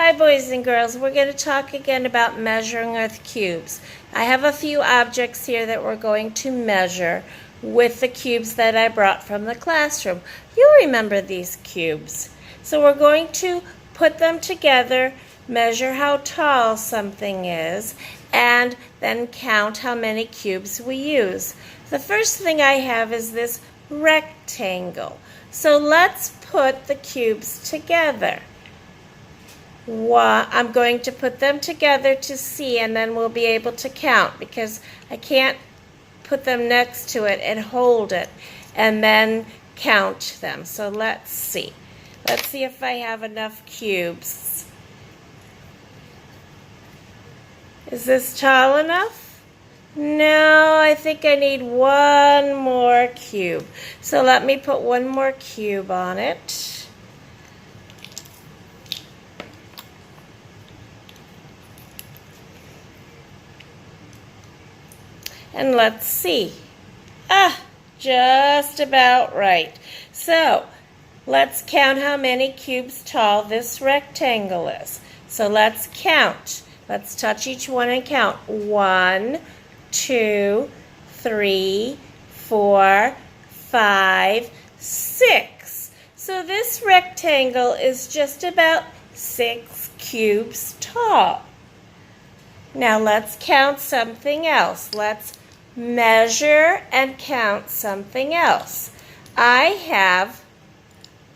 Hi, boys and girls. We're going to talk again about measuring with cubes. I have a few objects here that we're going to measure with the cubes that I brought from the classroom. You remember these cubes. So we're going to put them together, measure how tall something is, and then count how many cubes we use. The first thing I have is this rectangle. So let's put the cubes together. I'm going to put them together to see, and then we'll be able to count, because I can't put them next to it and hold it and then count them. So let's see. Let's see if I have enough cubes. Is this tall enough? No, I think I need one more cube. So let me put one more cube on it. And let's see. Just about right. So let's count how many cubes tall this rectangle is. So let's count. Let's touch each one and count. 1, 2, 3, 4, 5, 6. So this rectangle is just about 6 cubes tall. Now let's count something else. Let's measure and count something else. I have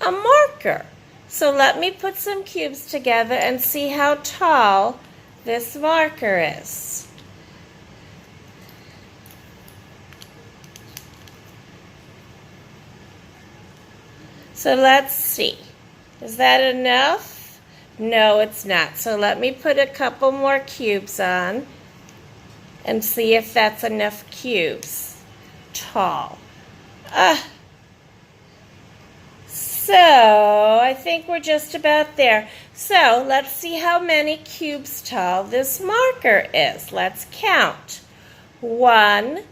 a marker. So let me put some cubes together and see how tall this marker is. So let's see. Is that enough? No, it's not. So let me put a couple more cubes on and see if that's enough cubes tall. So I think we're just about there. So let's see how many cubes tall this marker is. Let's count. 1,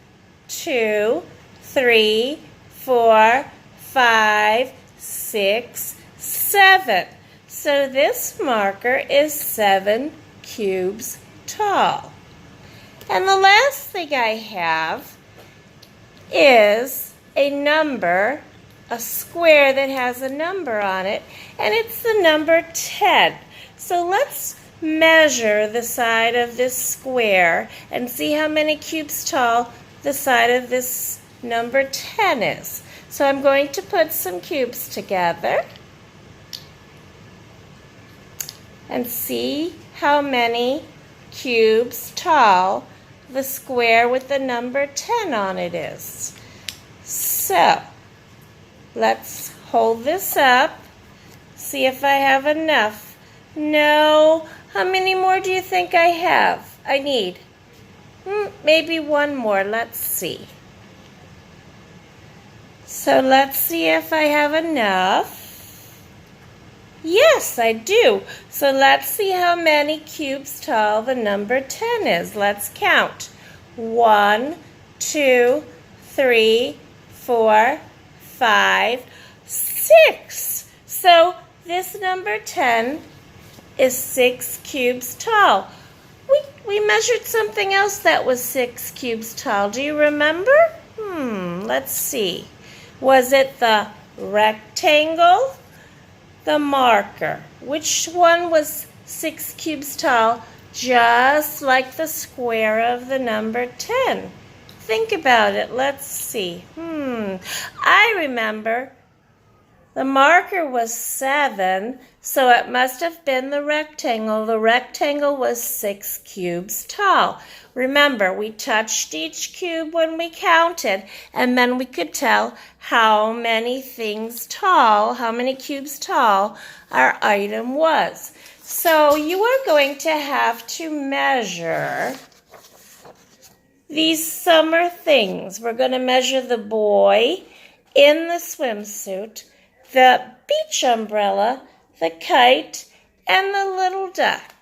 2, 3, 4, 5, 6, 7. So this marker is 7 cubes tall. And the last thing I have is a number, a square that has a number on it, and it's the number 10. So let's measure the side of this square and see how many cubes tall the side of this number 10 is. So I'm going to put some cubes together and see how many cubes tall the square with the number 10 on it is. So let's hold this up, see if I have enough. No. How many more do you think I have? I need maybe one more. Let's see. So let's see if I have enough. Yes, I do. So let's see how many cubes tall the number 10 is. Let's count. 1, 2, 3, 4, 5, 6. So this number 10 is 6 cubes tall. We measured something else that was 6 cubes tall. Do you remember? Let's see. Was it the rectangle? The marker? Which one was 6 cubes tall, just like the square of the number 10? Think about it. Let's see. I remember the marker was 7, so it must have been the rectangle. The rectangle was 6 cubes tall. Remember, we touched each cube when we counted, and then we could tell how many things tall, how many cubes tall our item was. So you are going to have to measure these summer things. We're going to measure the boy in the swimsuit, the beach umbrella, the kite, and the little duck.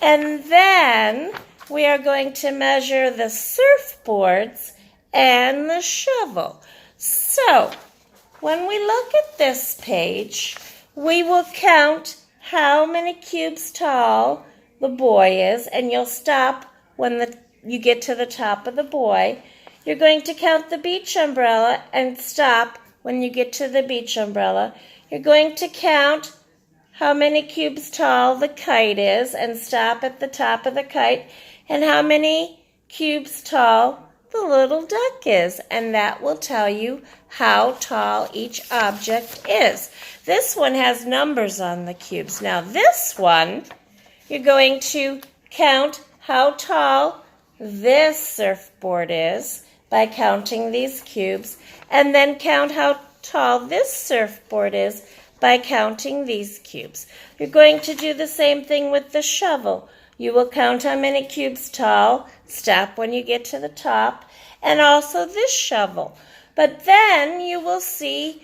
And then we are going to measure the surfboards and the shovel. So when we look at this page, we will count how many cubes tall the boy is, and you'll stop when you get to the top of the boy. You're going to count the beach umbrella and stop when you get to the beach umbrella. You're going to count how many cubes tall the kite is and stop at the top of the kite, and how many cubes tall the little duck is, and that will tell you how tall each object is. This one has numbers on the cubes. Now this one, you're going to count how tall this surfboard is by counting these cubes, and then count how tall this surfboard is by counting these cubes. You're going to do the same thing with the shovel. You will count how many cubes tall, stop when you get to the top, and also this shovel. But then you will see,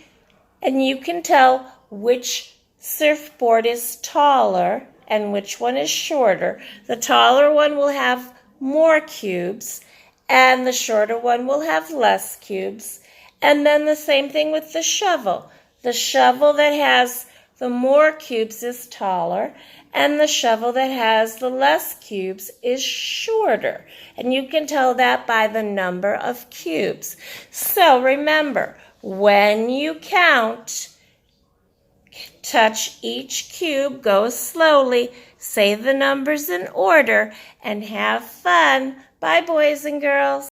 and you can tell which surfboard is taller and which one is shorter. The taller one will have more cubes, and the shorter one will have less cubes. And then the same thing with the shovel. The shovel that has the more cubes is taller, and the shovel that has the less cubes is shorter. And you can tell that by the number of cubes. So remember, when you count, touch each cube, go slowly, say the numbers in order, and have fun. Bye, boys and girls.